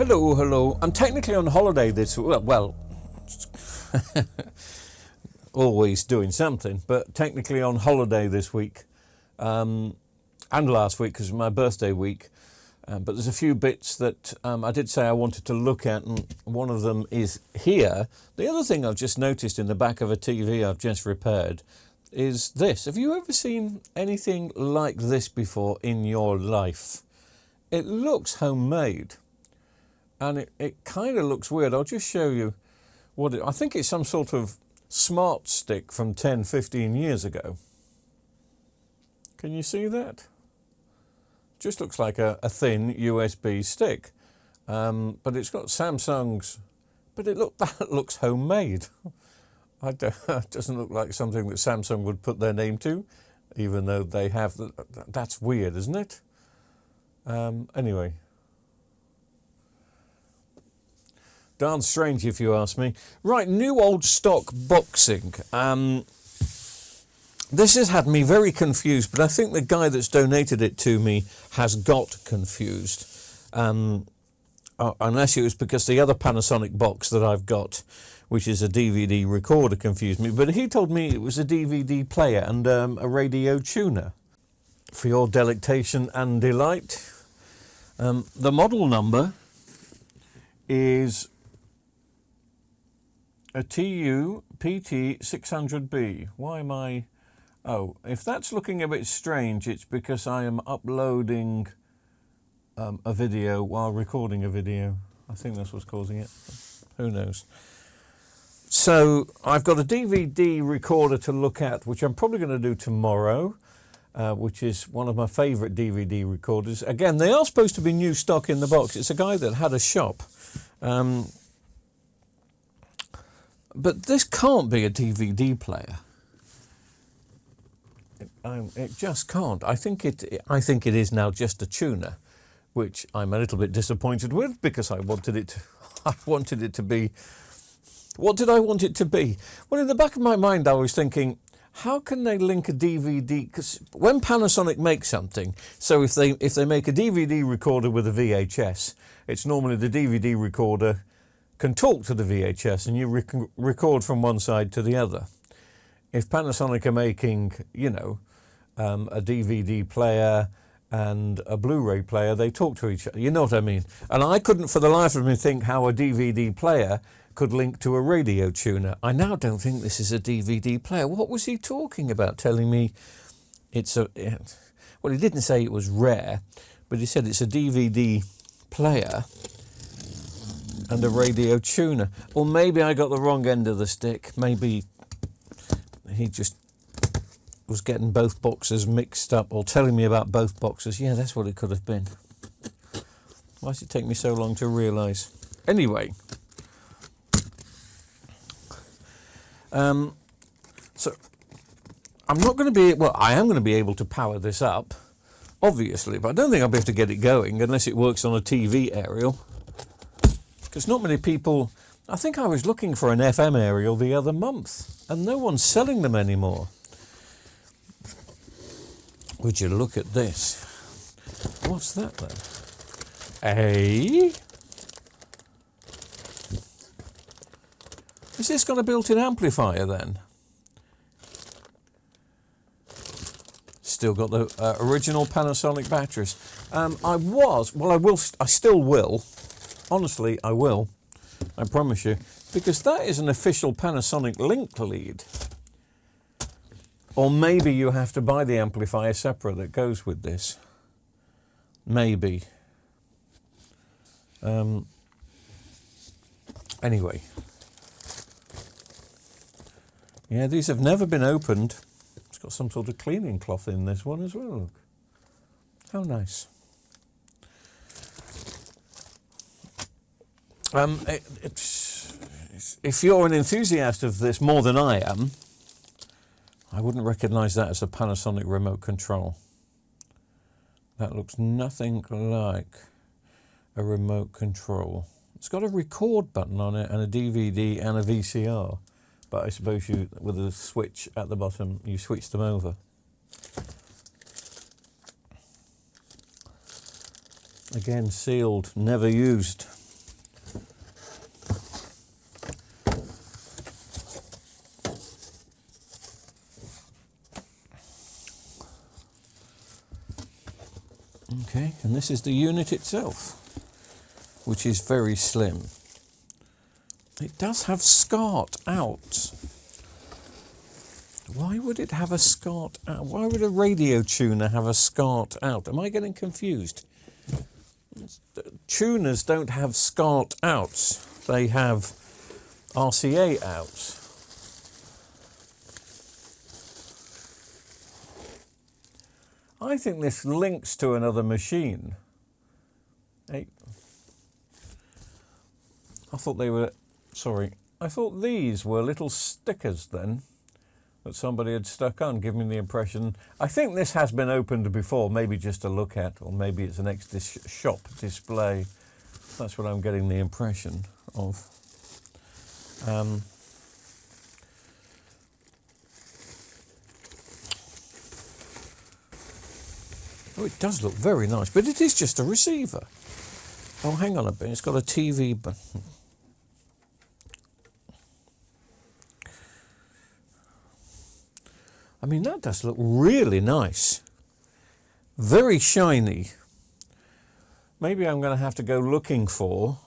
Hello, hello. I'm technically on holiday this week. Well, always doing something, but technically on holiday this week and last week because it's my birthday week. But there's a few bits that I did say I wanted to look at, and one of them is here. The other thing I've just noticed in the back of a TV I've just repaired is this. Have you ever seen anything like this before in your life? It looks homemade. And it kind of looks weird. I'll just show you what I think it's some sort of smart stick from 10, 15 years ago. Can you see that? Just looks like a thin USB stick. But it's got Samsung's, but that looks homemade. It doesn't look like something that Samsung would put their name to, even though they have. That's weird, isn't it? Anyway. Darn strange if you ask me. Right, new old stock boxing. This has had me very confused, but I think the guy that's donated it to me has got confused. Unless it was because the other Panasonic box that I've got, which is a DVD recorder, confused me. But he told me it was a DVD player and a radio tuner. For your delectation and delight, the model number is a TU PT 600B. Why am I... Oh, if that's looking a bit strange, it's because I am uploading a video while recording a video. I think that's what's causing it. Who knows? So I've got a DVD recorder to look at, which I'm probably going to do tomorrow, which is one of my favourite DVD recorders. Again, they are supposed to be new stock in the box. It's a guy that had a shop. But this can't be a DVD player. It just can't. I think it is now just a tuner, which I'm a little bit disappointed with because I wanted it to be. What did I want it to be? Well, in the back of my mind, I was thinking, how can they link a DVD? Because when Panasonic makes something, so if they make a DVD recorder with a VHS, it's normally the DVD recorder can talk to the VHS and you record from one side to the other. If Panasonic are making, a DVD player and a Blu-ray player, they talk to each other. You know what I mean? And I couldn't for the life of me think how a DVD player could link to a radio tuner. I now don't think this is a DVD player. What was he talking about? Telling me it's a... Well, he didn't say it was rare, but he said it's a DVD player and a radio tuner. Or maybe I got the wrong end of the stick. Maybe he just was getting both boxes mixed up or telling me about both boxes. Yeah, that's what it could have been. Why does it take me so long to realise? Anyway. So I'm not going to be... Well, I am going to be able to power this up, obviously, but I don't think I'll be able to get it going unless it works on a TV aerial. Because not many people... I think I was looking for an FM aerial the other month, and no one's selling them anymore. Would you look at this? What's that then? Is this got a built-in amplifier then? Still got the original Panasonic batteries. I still will. Honestly, I will. I promise you. Because that is an official Panasonic link lead. Or maybe you have to buy the amplifier separate that goes with this. Maybe. Anyway. Yeah, these have never been opened. It's got some sort of cleaning cloth in this one as well, look. How nice. If you're an enthusiast of this more than I am, I wouldn't recognise that as a Panasonic remote control. That looks nothing like a remote control. It's got a record button on it and a DVD and a VCR. But I suppose you, with a switch at the bottom, you switch them over. Again, sealed, never used. Okay, and this is the unit itself, which is very slim. It does have SCART out. Why would it have a SCART out? Why would a radio tuner have a SCART out? Am I getting confused? Tuners don't have SCART outs. They have RCA outs. I think this links to another machine. Hey. I thought they were, sorry, I thought these were little stickers then that somebody had stuck on, giving me the impression. I think this has been opened before, maybe just to look at, or maybe it's an shop display. That's what I'm getting the impression of. Oh, it does look very nice, but it is just a receiver. Oh, hang on a bit, it's got a TV button. I mean, that does look really nice. Very shiny. Maybe I'm going to have to go looking for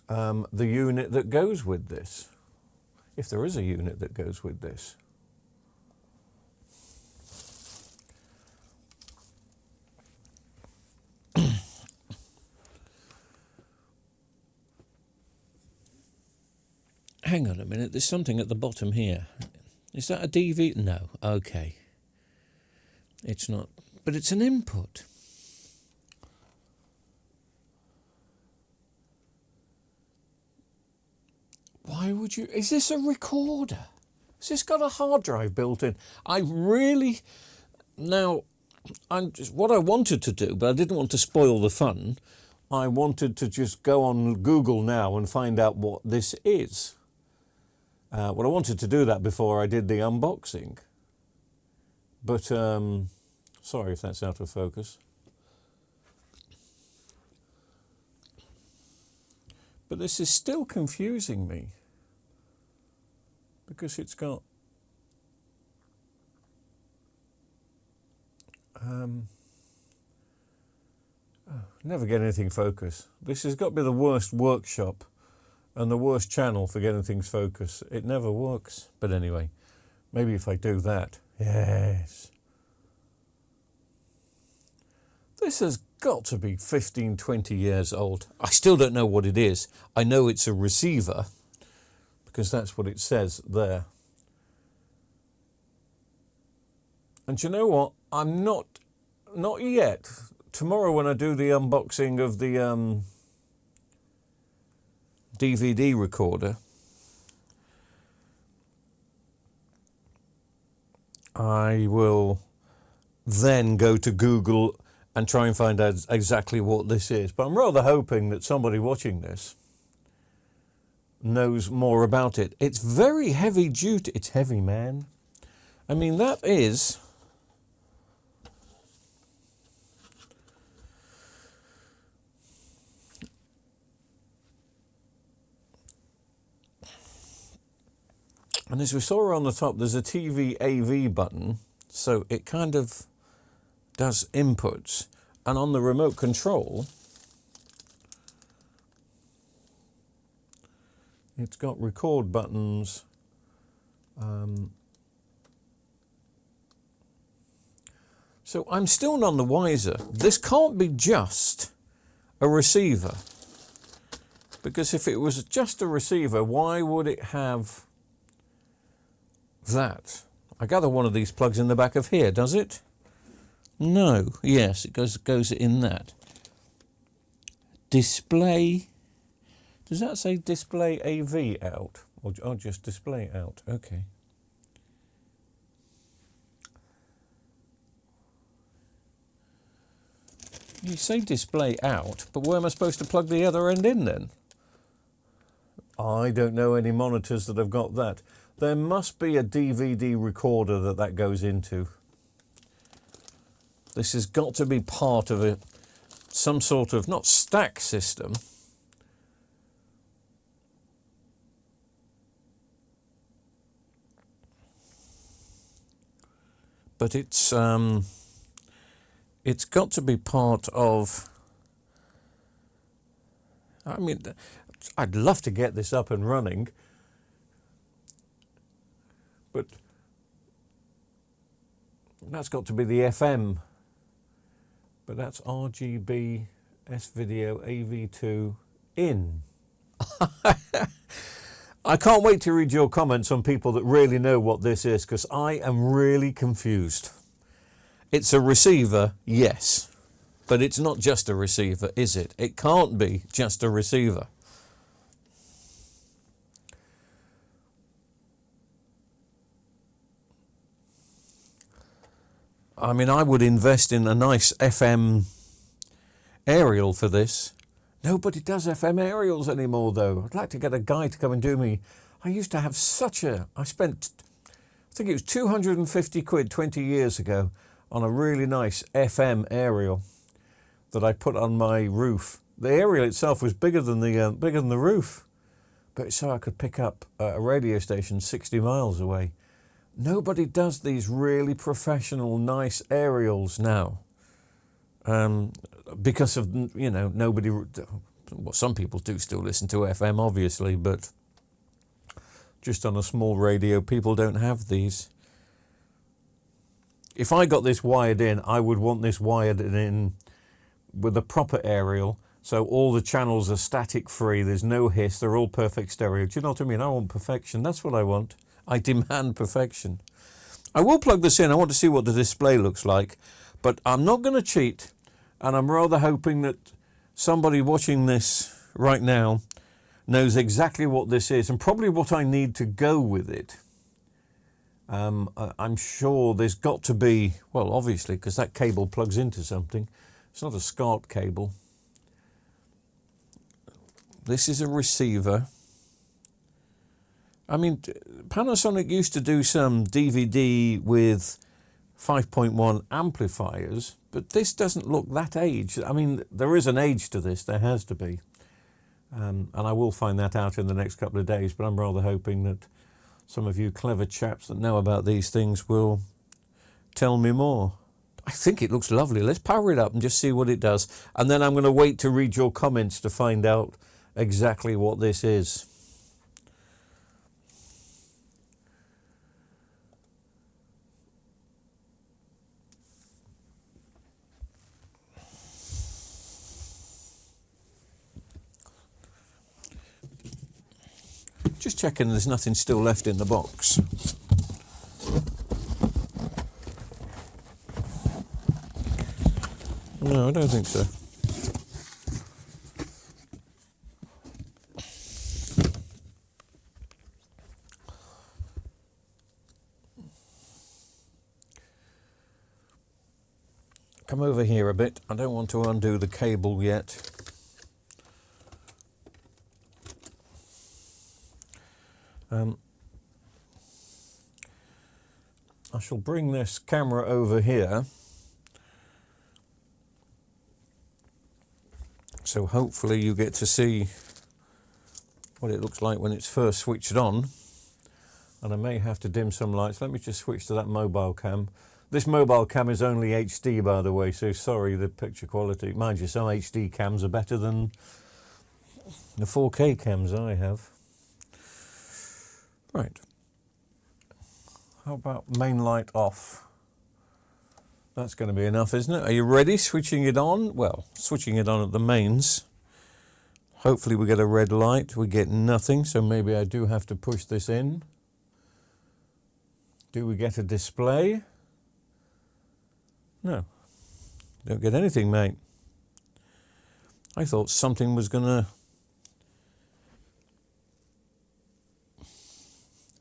the unit that goes with this. If there is a unit that goes with this. Hang on a minute, there's something at the bottom here. Is that a DV? No, okay. It's not, but it's an input. Why would you, is this a recorder? Has this got a hard drive built in? I really, now, what I wanted to do, but I didn't want to spoil the fun, I wanted to just go on Google now and find out what this is. Well, I wanted to do that before I did the unboxing, but sorry if that's out of focus. But this is still confusing me because it's got never get anything focus. This has got to be the worst workshop and the worst channel for getting things focus. It never works. But anyway, maybe if I do that. Yes. This has got to be 15, 20 years old. I still don't know what it is. I know it's a receiver because that's what it says there. And you know what? I'm not yet. Tomorrow when I do the unboxing of the DVD recorder, I will then go to Google and try and find out exactly what this is. But I'm rather hoping that somebody watching this knows more about it. It's very heavy duty. It's heavy, man. I mean, that is... And as we saw on the top, there's a TV AV button, so it kind of does inputs. And on the remote control, it's got record buttons. So I'm still none the wiser. This can't be just a receiver. Because if it was just a receiver, why would it have that? I gather one of these plugs in the back of here, does it? No. Yes, it goes in that. Display. Does that say display AV out? Or just display out? Okay. You say display out, but where am I supposed to plug the other end in then? I don't know any monitors that have got that. There must be a DVD recorder that goes into. This has got to be part of some sort of, not stack system, but it's it's got to be part of... I mean, I'd love to get this up and running, but that's got to be the FM. But that's RGB S-Video AV2 in. I can't wait to read your comments on people that really know what this is, because I am really confused. It's a receiver, yes, but it's not just a receiver, is it? It can't be just a receiver. I mean, I would invest in a nice FM aerial for this. Nobody does FM aerials anymore, though. I'd like to get a guy to come and do me. I used to have such a... I spent, I think it was 250 quid 20 years ago on a really nice FM aerial that I put on my roof. The aerial itself was bigger than the roof, but so I could pick up a radio station 60 miles away. Nobody does these really professional, nice aerials now. Because of, you know, nobody... Well, some people do still listen to FM, obviously, but just on a small radio, people don't have these. If I got this wired in, I would want this wired in with a proper aerial, so all the channels are static free, there's no hiss, they're all perfect stereo. Do you know what I mean? I want perfection. That's what I want. I demand perfection. I will plug this in. I want to see what the display looks like, but I'm not going to cheat, and I'm rather hoping that somebody watching this right now knows exactly what this is and probably what I need to go with it. I'm sure there's got to be, well, obviously, because that cable plugs into something. It's not a SCART cable. This is a receiver. I mean, Panasonic used to do some DVD with 5.1 amplifiers, but this doesn't look that aged. I mean, there is an age to this, there has to be. And I will find that out in the next couple of days, but I'm rather hoping that some of you clever chaps that know about these things will tell me more. I think it looks lovely. Let's power it up and just see what it does. And then I'm going to wait to read your comments to find out exactly what this is. Just checking there's nothing still left in the box. No, I don't think so. Come over here a bit. I don't want to undo the cable yet. I shall bring this camera over here, so hopefully you get to see what it looks like when it's first switched on. And I may have to dim some lights. Let me just switch to that mobile cam. This mobile cam is only HD, by the way, so sorry the picture quality. Mind you, some HD cams are better than the 4K cams I have. Right. How about main light off? That's going to be enough, isn't it? Are you ready? Switching it on? Well, switching it on at the mains. Hopefully we get a red light. We get nothing, so maybe I do have to push this in. Do we get a display? No. Don't get anything, mate. I thought something was going to...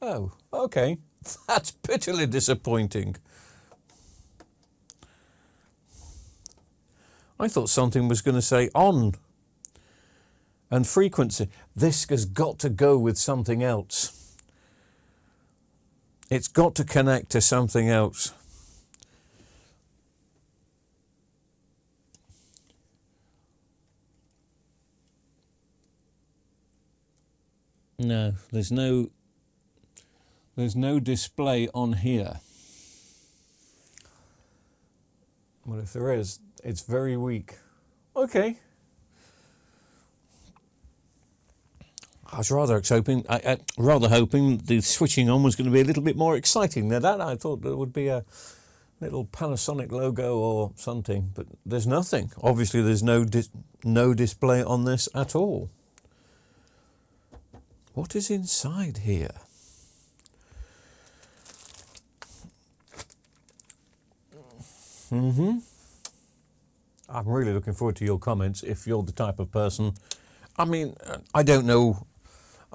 Oh, okay. That's bitterly disappointing. I thought something was going to say on and frequency. This has got to go with something else. It's got to connect to something else. No, there's no display on here. Well, But if there is, it's very weak. Okay. I was rather hoping the switching on was going to be a little bit more exciting than that. I thought there would be a little Panasonic logo or something, but there's nothing. Obviously, there's no display on this at all. What is inside here? I'm really looking forward to your comments if you're the type of person. I mean, I don't know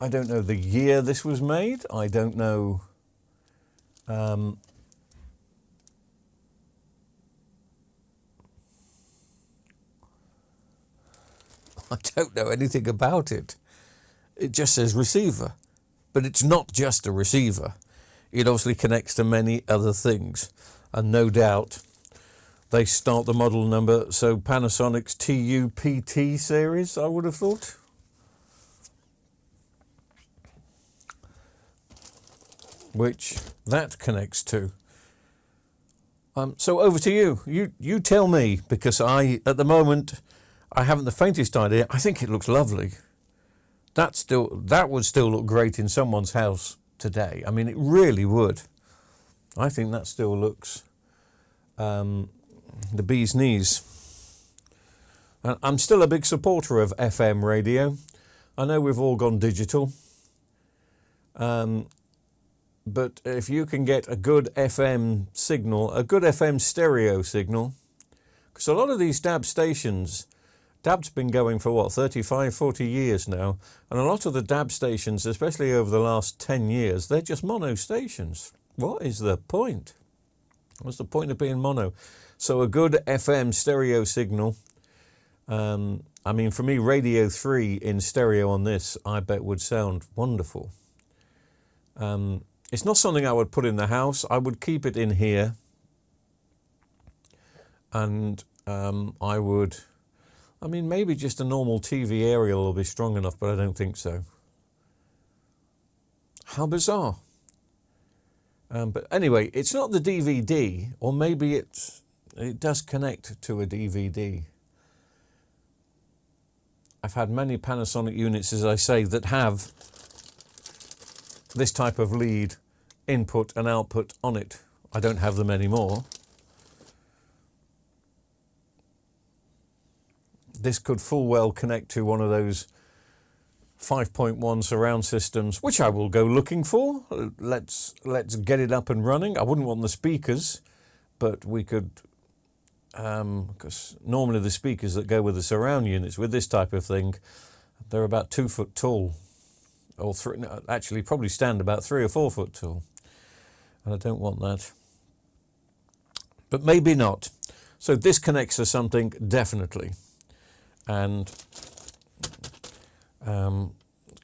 the year this was made. I don't know I don't know anything about it. It just says receiver, but it's not just a receiver. It obviously connects to many other things, and no doubt they start the model number, so Panasonic's TUPT series, I would have thought. Which that connects to. So over to you. You tell me, because at the moment, I haven't the faintest idea. I think it looks lovely. That would still look great in someone's house today. I mean, it really would. I think that still looks the bee's knees. And I'm still a big supporter of FM radio. I know we've all gone digital. But if you can get a good FM signal, a good FM stereo signal, because a lot of these DAB stations, DAB's been going for what, 35, 40 years now, and a lot of the DAB stations, especially over the last 10 years, they're just mono stations. What is the point? What's the point of being mono? So a good FM stereo signal, I mean, for me, Radio 3 in stereo on this, I bet would sound wonderful. It's not something I would put in the house. I would keep it in here. And I mean, maybe just a normal TV aerial will be strong enough, but I don't think so. How bizarre. But anyway, it's not the DVD, or maybe it does connect to a DVD. I've had many Panasonic units, as I say, that have this type of lead input and output on it. I don't have them anymore. This could full well connect to one of those 5.1 surround systems, which I will go looking for. Let's get it up and running. I wouldn't want the speakers, but we could, because normally the speakers that go with the surround units with this type of thing, they're about 2 foot tall, or actually probably stand about 3 or 4 foot tall, and I don't want that. But maybe not. So this connects to something, definitely. And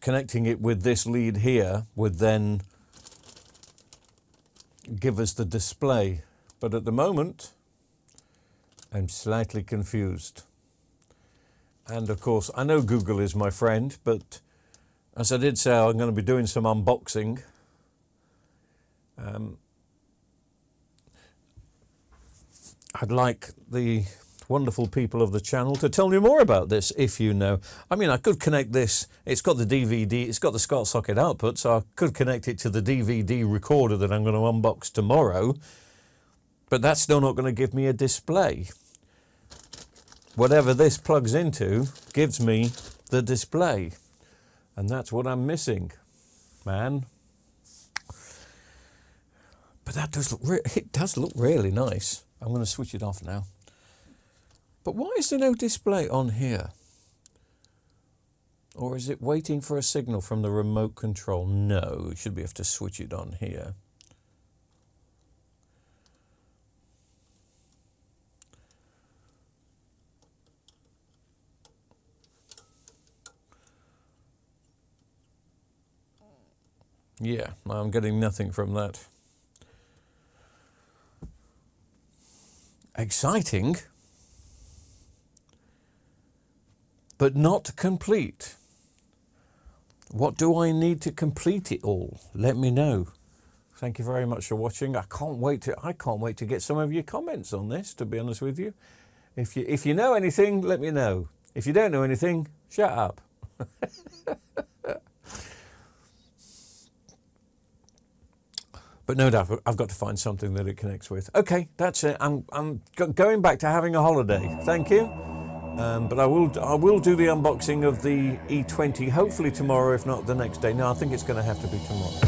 connecting it with this lead here would then give us the display. But at the moment, I'm slightly confused. And of course, I know Google is my friend, but as I did say, I'm going to be doing some unboxing. I'd like the wonderful people of the channel to tell me more about this, if you know. I mean, I could connect this. It's got the DVD, it's got the SCART socket output, so I could connect it to the DVD recorder that I'm going to unbox tomorrow, but that's still not going to give me a display. Whatever this plugs into gives me the display, and that's what I'm missing, man. But that does look it does look really nice. I'm going to switch it off now. But why is there no display on here? Or is it waiting for a signal from the remote control? No, we should be able to switch it on here. Yeah, I'm getting nothing from that. Exciting, but not complete. What do I need to complete it all? Let me know. Thank you very much for watching. I can't wait to get some of your comments on this, to be honest with you. If you know anything, let me know. If you don't know anything, shut up. But no doubt, I've got to find something that it connects with. Okay, that's it. I'm going back to having a holiday. Thank you. But I will do the unboxing of the E20, hopefully tomorrow, if not the next day. No, I think it's going to have to be tomorrow.